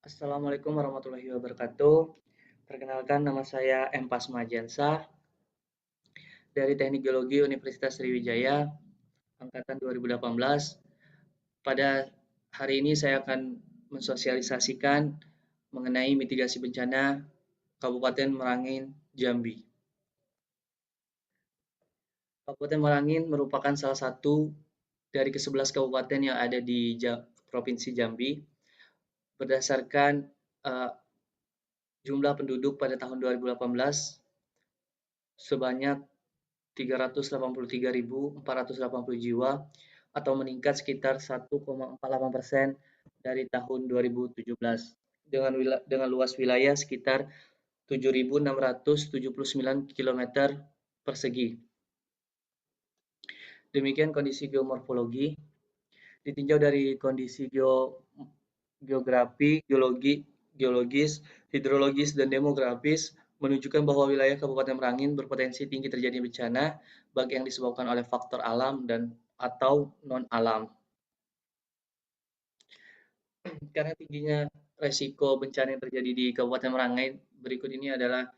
Assalamualaikum warahmatullahi wabarakatuh. Perkenalkan nama saya M. Pasmajansa dari Teknik Geologi Universitas Sriwijaya angkatan 2018. Pada hari ini saya akan mensosialisasikan mengenai mitigasi bencana Kabupaten Merangin, Jambi. Kabupaten Merangin merupakan salah satu dari ke-11 kabupaten yang ada di Provinsi Jambi. Berdasarkan uh, jumlah penduduk pada tahun 2018 sebanyak 383.480 jiwa atau meningkat sekitar 1,48% dari tahun 2017 dengan luas wilayah sekitar 7.679 km persegi. Demikian kondisi geomorfologi. Ditinjau dari kondisi geografi, geologis, hidrologis, dan demografis, menunjukkan bahwa wilayah Kabupaten Merangin berpotensi tinggi terjadi bencana, baik yang disebabkan oleh faktor alam dan atau non-alam. Karena tingginya resiko bencana yang terjadi di Kabupaten Merangin, berikut ini adalah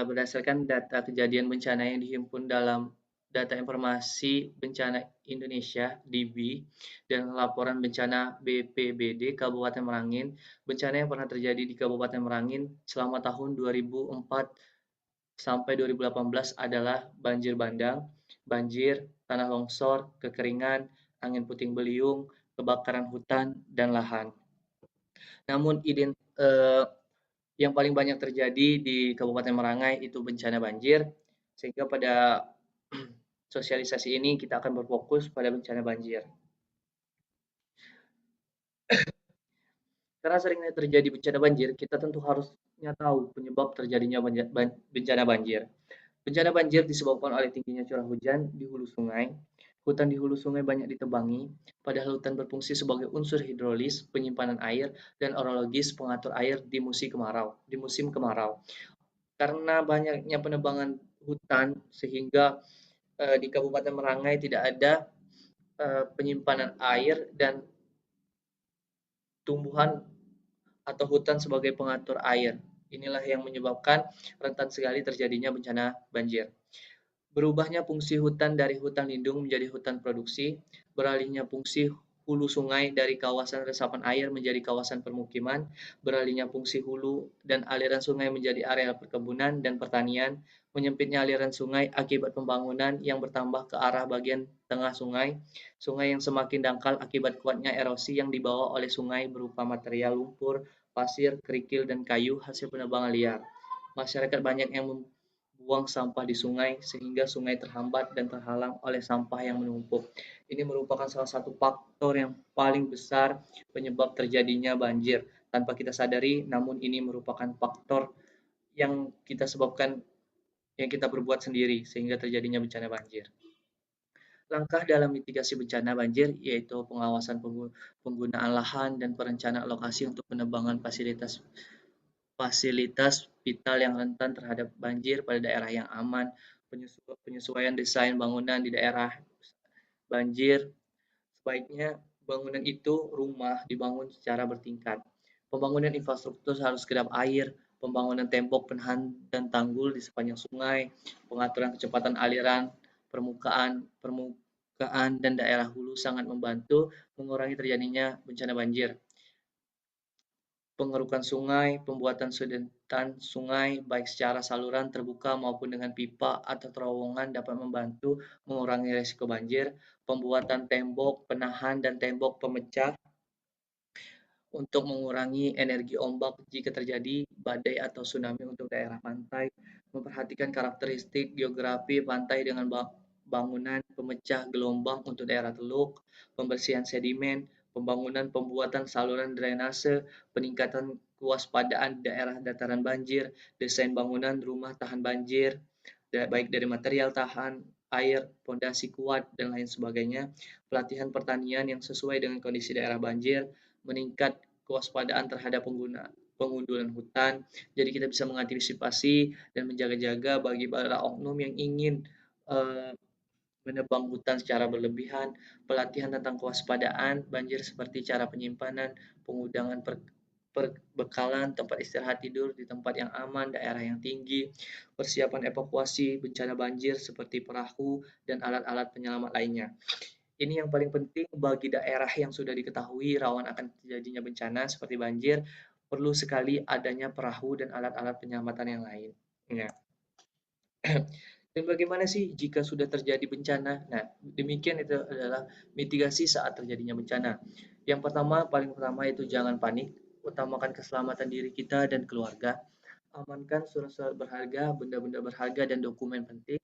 berdasarkan data kejadian bencana yang dihimpun dalam Data Informasi Bencana Indonesia (DIBI) dan laporan bencana BPBD Kabupaten Merangin, bencana yang pernah terjadi di Kabupaten Merangin selama tahun 2004 sampai 2018 adalah banjir bandang, banjir, tanah longsor, kekeringan, angin puting beliung, kebakaran hutan, dan lahan. Namun yang paling banyak terjadi di Kabupaten Marangai itu bencana banjir, sehingga pada sosialisasi ini kita akan berfokus pada bencana banjir. Karena seringnya terjadi bencana banjir, kita tentu harusnya tahu penyebab terjadinya bencana banjir. Bencana banjir disebabkan oleh tingginya curah hujan di hulu sungai. Hutan di hulu sungai banyak ditebangi, padahal hutan berfungsi sebagai unsur hidrolis, penyimpanan air, dan orologis pengatur air di musim kemarau. Karena banyaknya penebangan hutan, sehingga di Kabupaten Marangai tidak ada penyimpanan air dan tumbuhan atau hutan sebagai pengatur air. Inilah yang menyebabkan rentan sekali terjadinya bencana banjir. Berubahnya fungsi hutan dari hutan lindung menjadi hutan produksi, beralihnya fungsi hulu sungai dari kawasan resapan air menjadi kawasan permukiman, beralihnya fungsi hulu dan aliran sungai menjadi area perkebunan dan pertanian, menyempitnya aliran sungai akibat pembangunan yang bertambah ke arah bagian tengah sungai, sungai yang semakin dangkal akibat kuatnya erosi yang dibawa oleh sungai berupa material lumpur, pasir, kerikil, dan kayu hasil penebangan liar. Masyarakat banyak yang buang sampah di sungai sehingga sungai terhambat dan terhalang oleh sampah yang menumpuk. Ini merupakan salah satu faktor yang paling besar penyebab terjadinya banjir. Tanpa kita sadari, namun ini merupakan faktor yang kita sebabkan, yang kita berbuat sendiri sehingga terjadinya bencana banjir. Langkah dalam mitigasi bencana banjir yaitu pengawasan penggunaan lahan dan perencanaan lokasi untuk penebangan fasilitas fasilitas vital yang rentan terhadap banjir pada daerah yang aman, penyesuaian desain bangunan di daerah banjir. Sebaiknya bangunan itu rumah dibangun secara bertingkat. Pembangunan infrastruktur harus kedap air, pembangunan tembok penahan dan tanggul di sepanjang sungai, pengaturan kecepatan aliran, permukaan dan daerah hulu sangat membantu mengurangi terjadinya bencana banjir. Pengerukan sungai, pembuatan sudetan sungai baik secara saluran terbuka maupun dengan pipa atau terowongan dapat membantu mengurangi risiko banjir. Pembuatan tembok penahan dan tembok pemecah untuk mengurangi energi ombak jika terjadi badai atau tsunami untuk daerah pantai. Memperhatikan karakteristik geografi pantai dengan bangunan pemecah gelombang untuk daerah teluk, pembersihan sedimen, pembuatan saluran drainase, peningkatan kewaspadaan daerah dataran banjir, desain bangunan rumah tahan banjir, baik dari material tahan air, fondasi kuat, dan lain sebagainya. Pelatihan pertanian yang sesuai dengan kondisi daerah banjir, meningkat kewaspadaan terhadap pengundulan hutan. Jadi kita bisa mengantisipasi dan menjaga-jaga bagi para oknum yang ingin uh, menebang hutan secara berlebihan, pelatihan tentang kewaspadaan banjir seperti cara penyimpanan, pengudangan perbekalan, tempat istirahat tidur di tempat yang aman, daerah yang tinggi, persiapan evakuasi bencana banjir seperti perahu dan alat-alat penyelamat lainnya. Ini yang paling penting bagi daerah yang sudah diketahui rawan akan terjadinya bencana seperti banjir, perlu sekali adanya perahu dan alat-alat penyelamatan yang lain. Ya. Dan bagaimana sih jika sudah terjadi bencana? Nah, demikian itu adalah mitigasi saat terjadinya bencana. Yang pertama, paling pertama itu jangan panik, utamakan keselamatan diri kita dan keluarga, amankan surat-surat berharga, benda-benda berharga dan dokumen penting.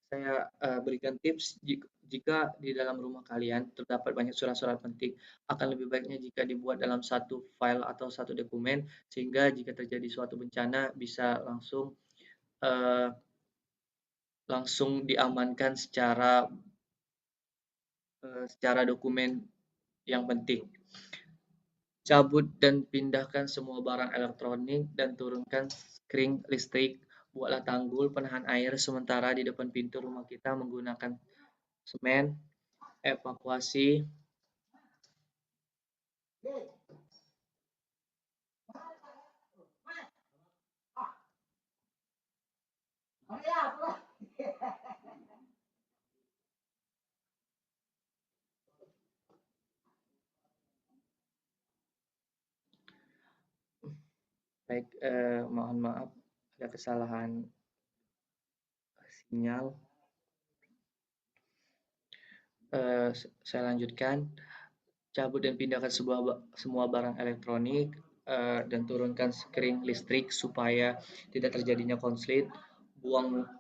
Saya berikan tips jika di dalam rumah kalian terdapat banyak surat-surat penting, akan lebih baiknya jika dibuat dalam satu file atau satu dokumen sehingga jika terjadi suatu bencana bisa uh, langsung diamankan secara dokumen yang penting. Cabut dan pindahkan semua barang elektronik dan turunkan kring listrik. Buatlah tanggul penahan air sementara di depan pintu rumah kita menggunakan semen. Evakuasi baik, mohon maaf ada kesalahan sinyal. Saya lanjutkan. Cabut dan pindahkan semua barang elektronik dan turunkan skring listrik supaya tidak terjadinya konslet.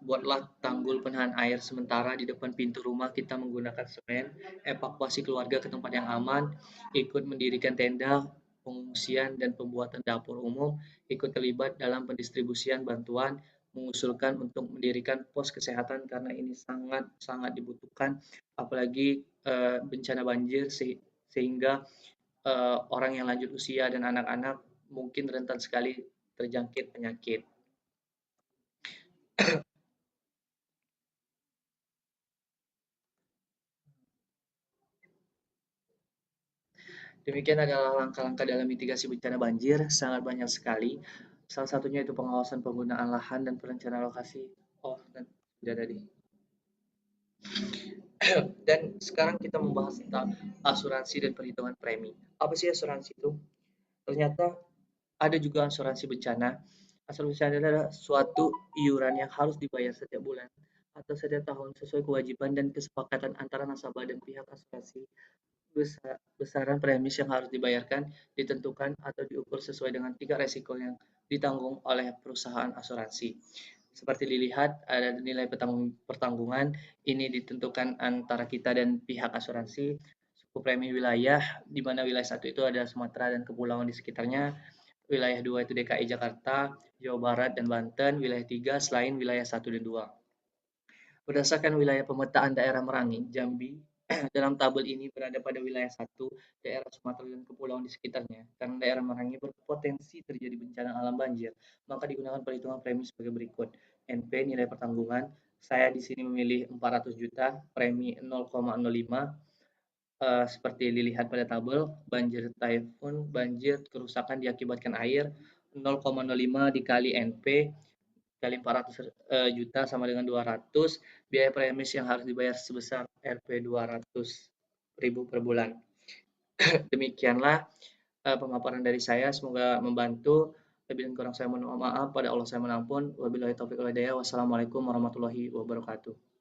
Buatlah tanggul penahan air sementara di depan pintu rumah kita menggunakan semen. Evakuasi keluarga ke tempat yang aman. Ikut mendirikan tenda pengungsian dan pembuatan dapur umum. Ikut terlibat dalam pendistribusian bantuan. Mengusulkan untuk mendirikan pos kesehatan karena ini sangat sangat dibutuhkan apalagi bencana banjir sehingga orang yang lanjut usia dan anak-anak mungkin rentan sekali terjangkit penyakit. Demikian adalah langkah-langkah dalam mitigasi bencana banjir, sangat banyak sekali. Salah satunya itu pengawasan penggunaan lahan dan perencanaan lokasi. Oh, dan sudah tadi. Dan sekarang kita membahas tentang asuransi dan perhitungan premi. Apa sih asuransi itu? Ternyata ada juga asuransi bencana. Asuransi bencana adalah suatu iuran yang harus dibayar setiap bulan atau setiap tahun sesuai kewajiban dan kesepakatan antara nasabah dan pihak asuransi. Besaran premis yang harus dibayarkan ditentukan atau diukur sesuai dengan tiga resiko yang ditanggung oleh perusahaan asuransi. Seperti dilihat, ada nilai pertanggungan, ini ditentukan antara kita dan pihak asuransi. Suku premi wilayah, di mana wilayah satu itu ada Sumatera dan kepulauan di sekitarnya. Wilayah 2 itu DKI Jakarta, Jawa Barat, dan Banten. Wilayah 3 selain wilayah 1 dan 2. Berdasarkan wilayah pemetaan daerah Merangin, Jambi dalam tabel ini berada pada wilayah 1, daerah Sumatera dan kepulauan di sekitarnya. Karena daerah Merangin berpotensi terjadi bencana alam banjir, maka digunakan perhitungan premi sebagai berikut. NP nilai pertanggungan, saya di sini memilih 400 juta, premi 0,05, seperti dilihat pada tabel, banjir typhoon, banjir kerusakan diakibatkan air, 0,05 dikali NP kali 400 juta sama dengan 200, biaya premis yang harus dibayar sebesar Rp 200.000 per bulan. Demikianlah pemaparan dari saya, semoga membantu. Lebih dan kurang saya mohon maaf, pada Allah saya menampun. Wabillahi taufiq wal hidayah. Wassalamualaikum warahmatullahi wabarakatuh.